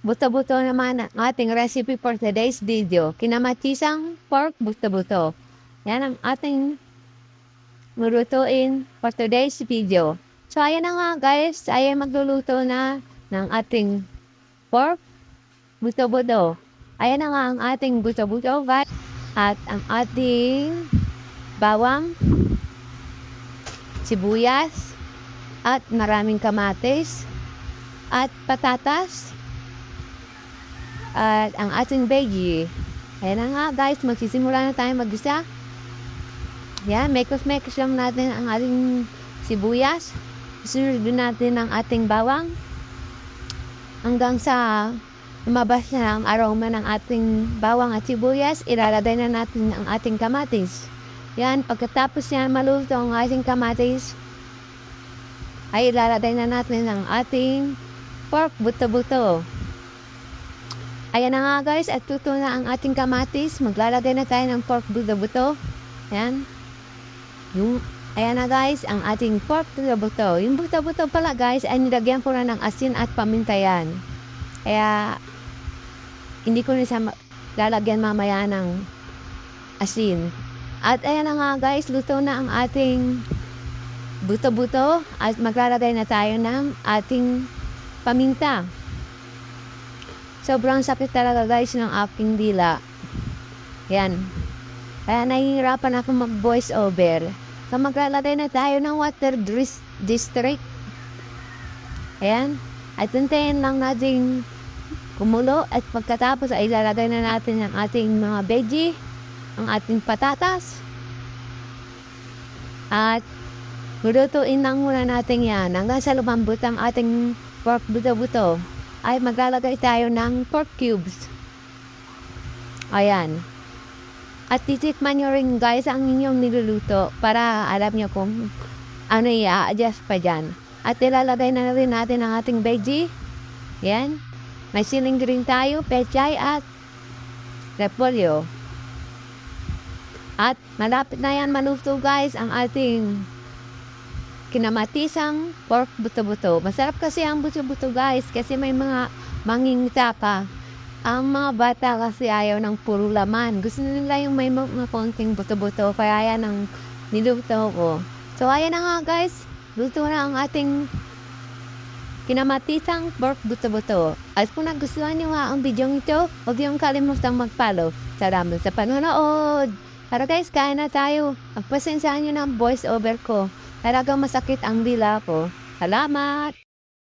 buto-buto naman ang ating recipe for today's video. Kinamatisang pork buto-buto. Yan ang ating lutuin for today's video. So ayan na nga guys, ay magluluto na ng ating pork buto-buto. Ayan na nga ang ating buto-buto guys. At ang ating bawang, sibuyas, at maraming kamatis, at patatas, at ang ating veggie. Ayan na nga guys, magsisimula na tayo mag-isa. Yan, mekos-mekos lang natin ang ating sibuyas. Sunod natin ang ating bawang. Hanggang sa lumabas na ang aroma ng ating bawang at sibuyas, ilalagay na natin ang ating kamatis. Yan, pagkatapos yan maluto ang ating kamatis, ay ilalagay na natin ang ating pork buto-buto. Ayan na nga guys, at tuto na ang ating kamatis. Maglalagay na tayo ng pork buto-buto. Ayan. Ayan na guys, ang ating pork buto-buto. Yung buto-buto pala guys, ay nilagyan ko na ng asin at paminta yan. Kaya, hindi ko na siya lalagyan mamaya ng asin. At ayan na nga guys, luto na ang ating buto-buto. At maglalagay na tayo ng ating paminta. Sobrang sakit talaga guys ng aking dila. Yan. Kaya nahihirapan ako mag-voice over. So maglalagay na tayo ng water district. Ayan. At hintayin lang natin kumulo. At pagkatapos ay ilalagay na natin ang ating mga veggie. Ang ating patatas. At lutuin lang muna natin yan. Hanggang sa lumambot ang ating pork buto-buto, ay maglalagay tayo ng pork cubes. Ayan. At titikman nyo rin guys ang inyong niluluto para alam nyo kung ano i-adjust pa dyan. At ilalagay na rin natin ang ating veggie. Ayan. May siling green tayo, pechay at repolyo. At malapit na yan maluto guys ang ating kinamatisang pork buto-buto. Masarap kasi ang buto-buto guys kasi may mga mangingita pa. Ang mga bata kasi ayaw ng puro laman. Gusto nila yung may mga konting buto-buto. Kaya yan ang niluto ko. So ayan na nga guys. Luto na ang ating kinamatisang pork buto-buto. At kung nagustuhan nyo nga ang video ito, huwag niyong kalimutang mag-follow. Salamat sa panonood. Tara guys, kain na tayo. Pagpasensyahan nyo ng voice over ko. Talagang masakit ang dila ko. Salamat!